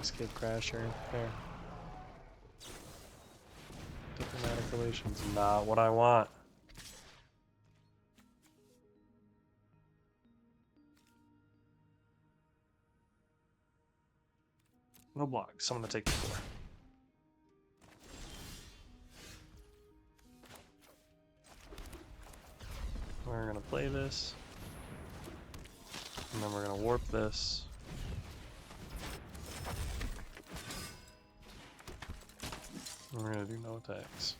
Escape Crasher, there. Diplomatic relations, not what I want. No blocks, I'm gonna take the 4. We're gonna play this. And then we're gonna warp this. And we're gonna do no attacks.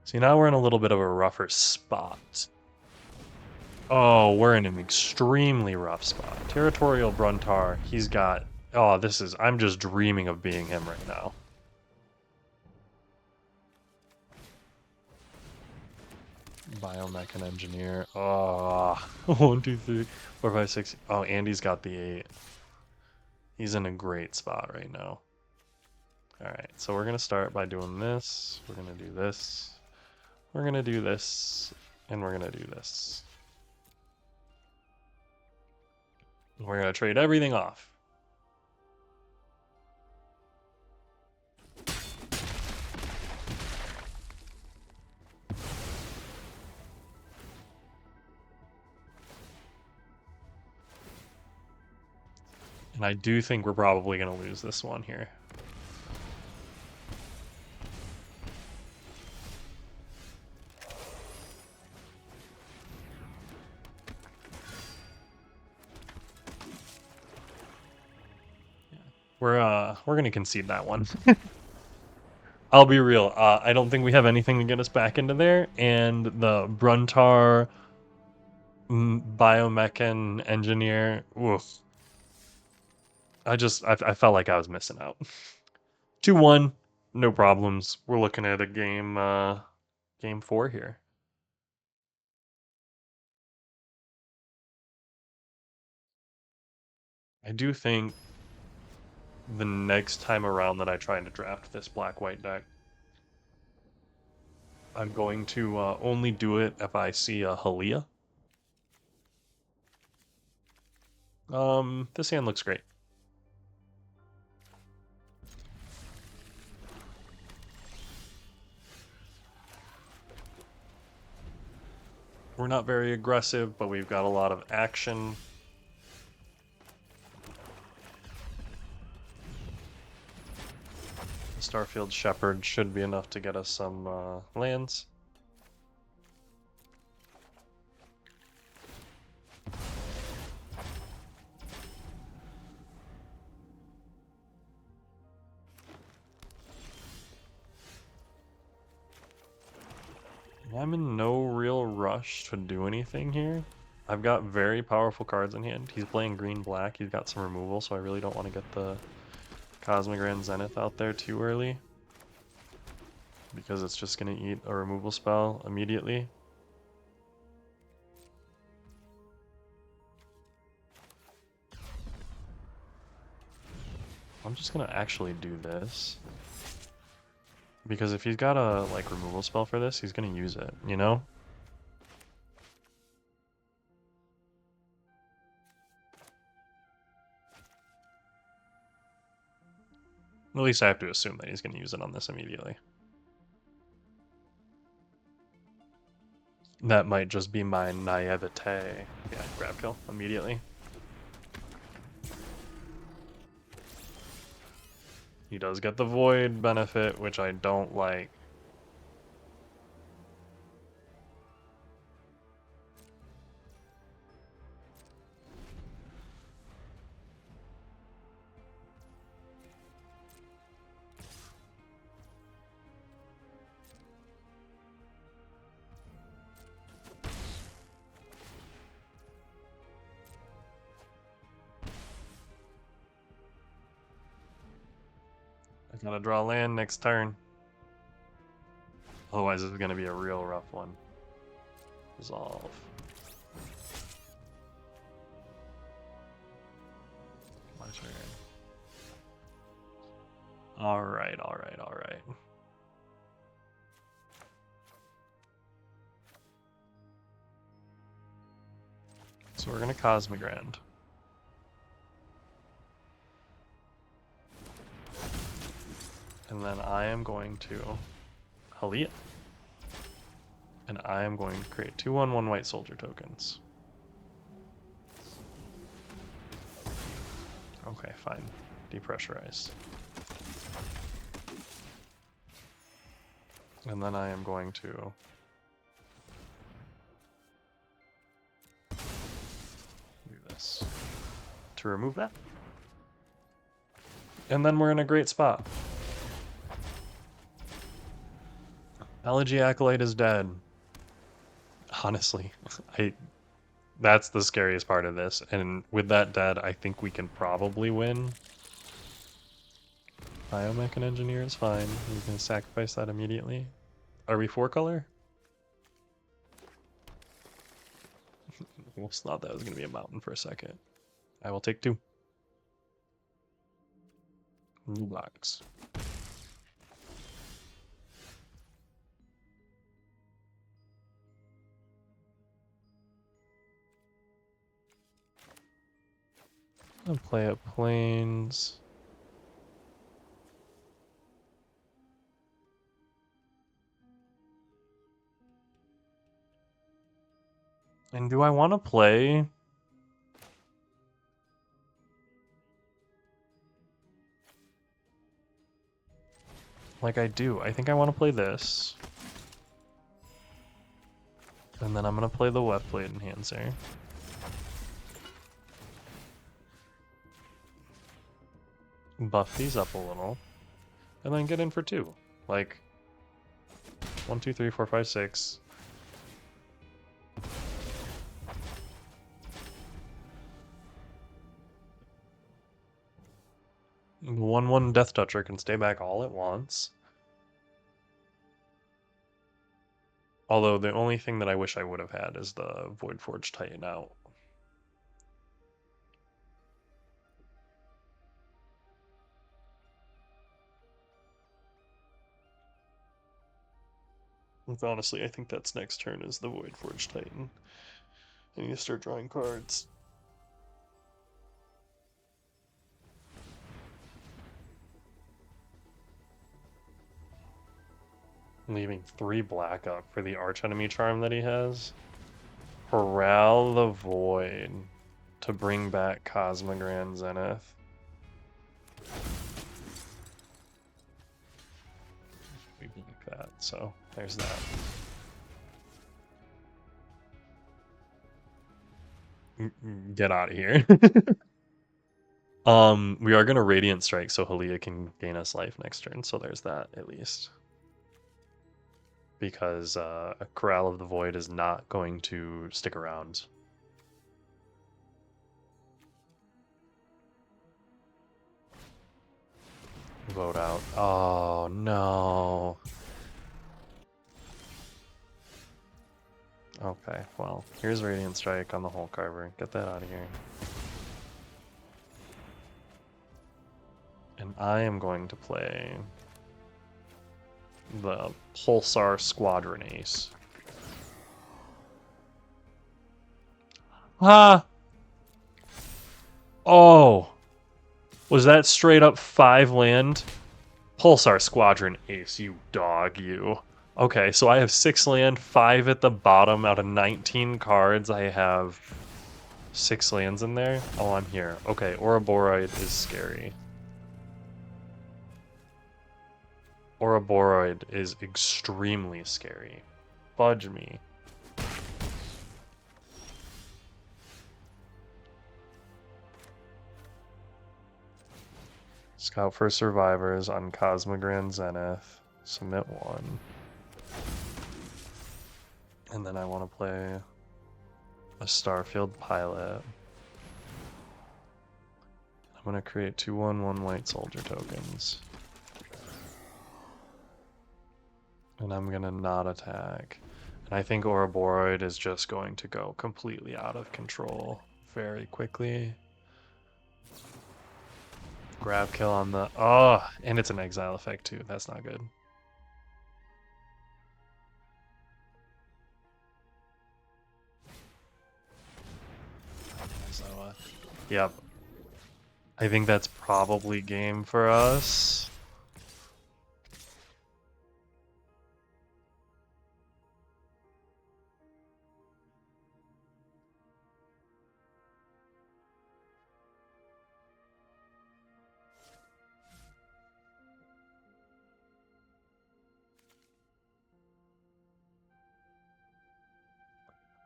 See, now we're in a little bit of a rougher spot. Oh, we're in an extremely rough spot. Territorial Bruntar, he's got... Oh, this is... I'm just dreaming of being him right now. Biomech and Engineer. Oh, 1, 2, 3, 4, 5, 6. Oh, Andy's got the 8. He's in a great spot right now. Alright, so we're going to start by doing this. We're going to do this. We're going to do this. And we're going to do this. We're going to trade everything off. And I do think we're probably going to lose this one here. We're gonna concede that one. I'll be real. I don't think we have anything to get us back into there, and the Bruntar biomechan engineer. Oof. I felt like I was missing out. 2-1, no problems. We're looking at a game 4 here. I do think the next time around that I try to draft this black-white deck, I'm going to only do it if I see a Halia. This hand looks great. We're not very aggressive, but we've got a lot of action. Starfield Shepherd should be enough to get us some lands. I'm in no real rush to do anything here. I've got very powerful cards in hand. He's playing green-black. He's got some removal, so I really don't want to get the Cosmic Grand Zenith out there too early, because it's just going to eat a removal spell immediately. I'm just going to actually do this, because if he's got a removal spell for this, he's going to use it, you know? At least I have to assume that he's going to use it on this immediately. That might just be my naivete. Yeah, grab kill immediately. He does get the void benefit, which I don't like. I gotta draw land next turn. Otherwise, this is gonna be a real rough one. Resolve. My turn. Alright, alright, alright. So we're gonna Cosmic Grand. And then I am going to Halia. And I am going to create 2/1/1 white soldier tokens. Okay, fine. Depressurize. And then I am going to do this to remove that. And then we're in a great spot. Elegy Acolyte is dead. Honestly, that's the scariest part of this. And with that dead, I think we can probably win. Biomechan Engineer is fine. We can sacrifice that immediately. Are we 4-color? Almost thought that was going to be a mountain for a second. I will take 2. New blocks. I'll play up planes. And do I want to play? Like I do. I think I want to play this. And then I'm going to play the Weft Blade Enhancer. buff these up a little, and then get in for 2. Like, 1, 2, 3, 4, 5, 6. One Death Toucher can stay back all at once. Although the only thing that I wish I would have had is the Void Forge Titan out. Honestly, I think that's next turn is the Void Forge Titan. And you start drawing cards. Leaving 3 black up for the archenemy charm that he has. Corral the Void to bring back Cosmogran Zenith. We like that, so there's that. Get out of here. We are gonna Radiant Strike so Halia can gain us life next turn, so there's that at least. Because Corral of the Void is not going to stick around. Vote out. Oh no. Okay, well, here's Radiant Strike on the Hole Carver. Get that out of here. And I am going to play the Pulsar Squadron Ace. Ah! Oh! Was that straight up 5 land? Pulsar Squadron Ace, you dog, you. Okay, so I have 6 land, 5 at the bottom. Out of 19 cards, I have 6 lands in there. Oh, I'm here. Okay, Ouroboros is scary. Ouroboros is extremely scary. Fudge me. Scout for survivors on Cosmogran Zenith. Submit 1. And then I want to play a Starfield Pilot. I'm going to create 2/1/1 white soldier tokens. And I'm going to not attack. And I think Ouroboros is just going to go completely out of control very quickly. Grab kill on the... Oh, and it's an exile effect too. That's not good. Yep. I think that's probably game for us.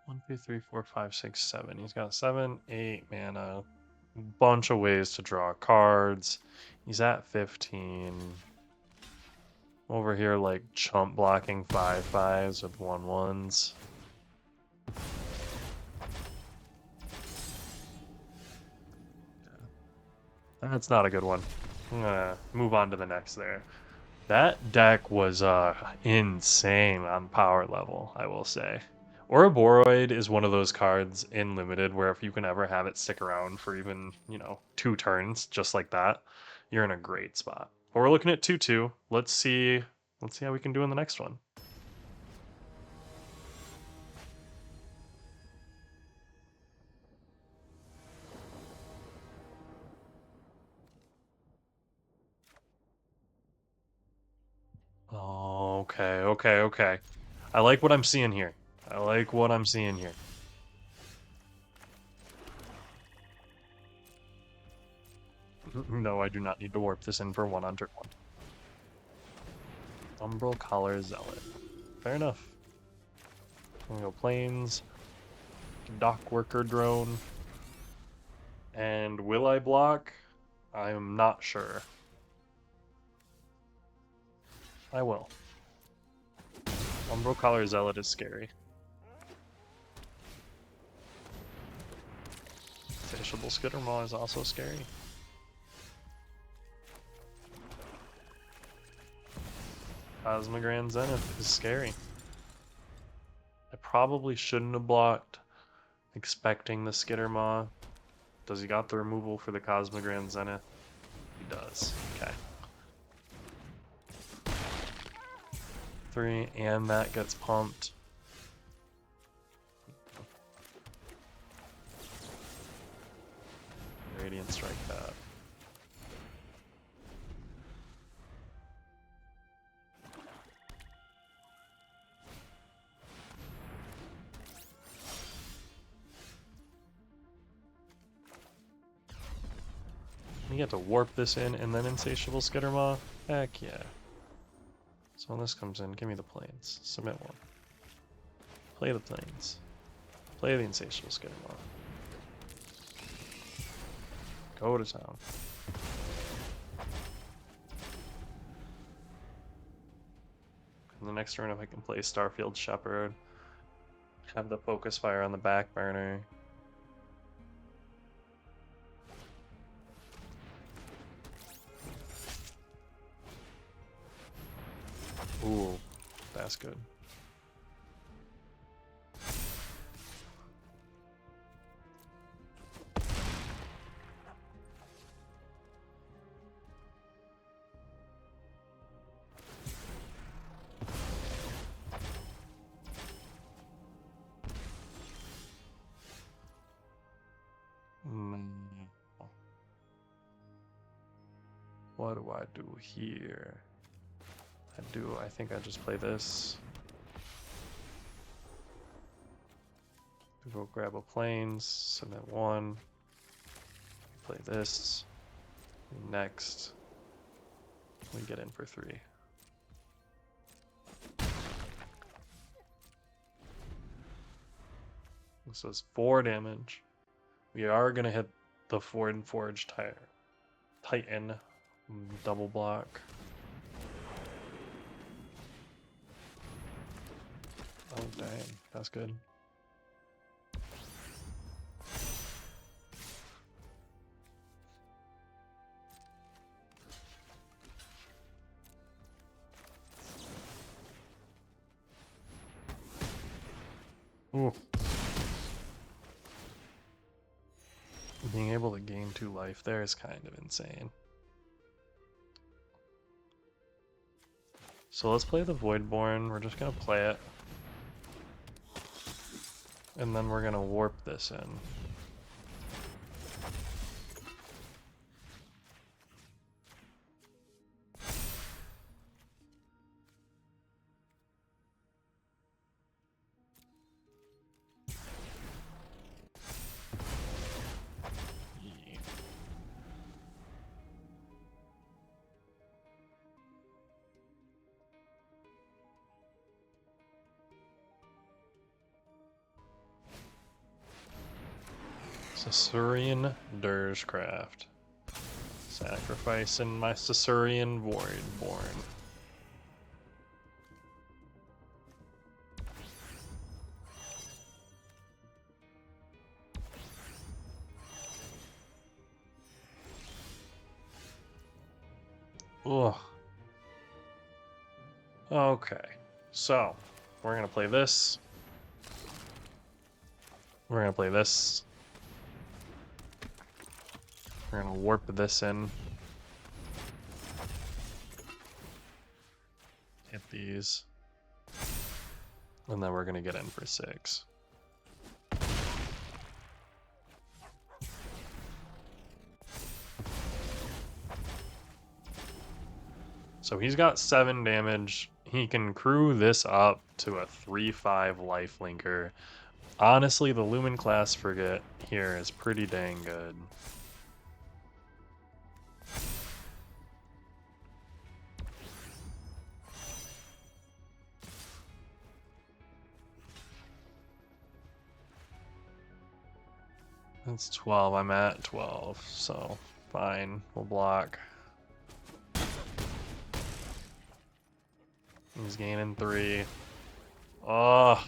One, two, three, four, five, six, 7. He's got 7, 8 mana. Bunch of ways to draw cards. He's at 15. Over here, like chump blocking 5/5s with 1/1s. That's not a good one. I'm gonna move on to the next there. That deck was insane on power level, I will say. Ouroboros is one of those cards in Limited where if you can ever have it stick around for even, 2 turns, just like that, you're in a great spot. But we're looking at 2/2. Let's see how we can do in the next one. Okay. I like what I'm seeing here. No, I do not need to warp this in for 1 on turn 1. Umbral Collar Zealot. Fair enough. I'm gonna go Plains, Dock Worker Drone, and will I block? I am not sure. I will. Umbral Collar Zealot is scary. Insatiable Skittermaw is also scary. Cosmogran Zenith is scary. I probably shouldn't have blocked, expecting the Skittermaw. Does he got the removal for the Cosmogran Zenith? He does. Okay. 3, and that gets pumped. Radiant Strike that. You get to warp this in and then Insatiable Skittermaw? Heck yeah. So when this comes in, give me the planes. Submit one. Play the planes. Play the Insatiable Skittermaw. Go to town. In the next turn, if I can play Starfield Shepherd, have the Focus Fire on the back burner. Ooh, that's good. What do I do here? I think I just play this. Go grab a planes, submit one. Play this. Next, we get in for 3. This is 4 damage. We are gonna hit the Forge Titan double block. Oh dang, that's good. Ooh. Being able to gain 2 life there is kind of insane. So let's play the Voidborn. We're just gonna play it. And then we're gonna warp this in. Caesarean Dirgecraft. Sacrificing my Caesarean Voidborn. Ugh. Okay, so we're gonna play this. We're gonna play this. We're gonna warp this in. Hit these. And then we're gonna get in for 6. So he's got 7 damage. He can crew this up to a 3/5 lifelinker. Honestly, the Lumen class frigate here is pretty dang good. That's 12. I'm at 12, so Fine, we'll block. He's gaining 3. Oh,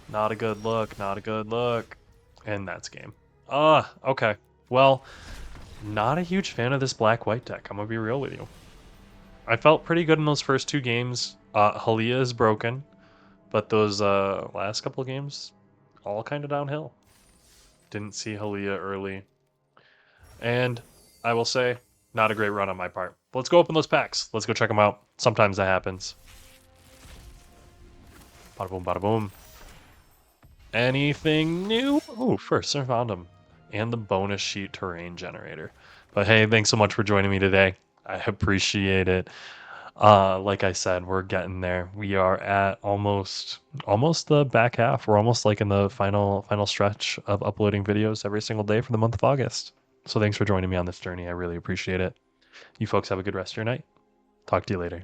not a good look, not a good look. And that's game. Okay. Well, not a huge fan of this black-white deck, I'm gonna be real with you. I felt pretty good in those first 2 games. Halia is broken, but those last couple games, all kind of downhill. Didn't see Halia early. And I will say, not a great run on my part. But let's go open those packs. Let's go check them out. Sometimes that happens. Bada boom, bada boom. Anything new? Oh, first I found them. And the bonus sheet terrain generator. But hey, thanks so much for joining me today. I appreciate it. Like I said, we're getting there. We are at almost the back half. We're almost like in the final stretch of uploading videos every single day for the month of August. So thanks for joining me on this journey. I really appreciate it. You folks have a good rest of your night. Talk to you later.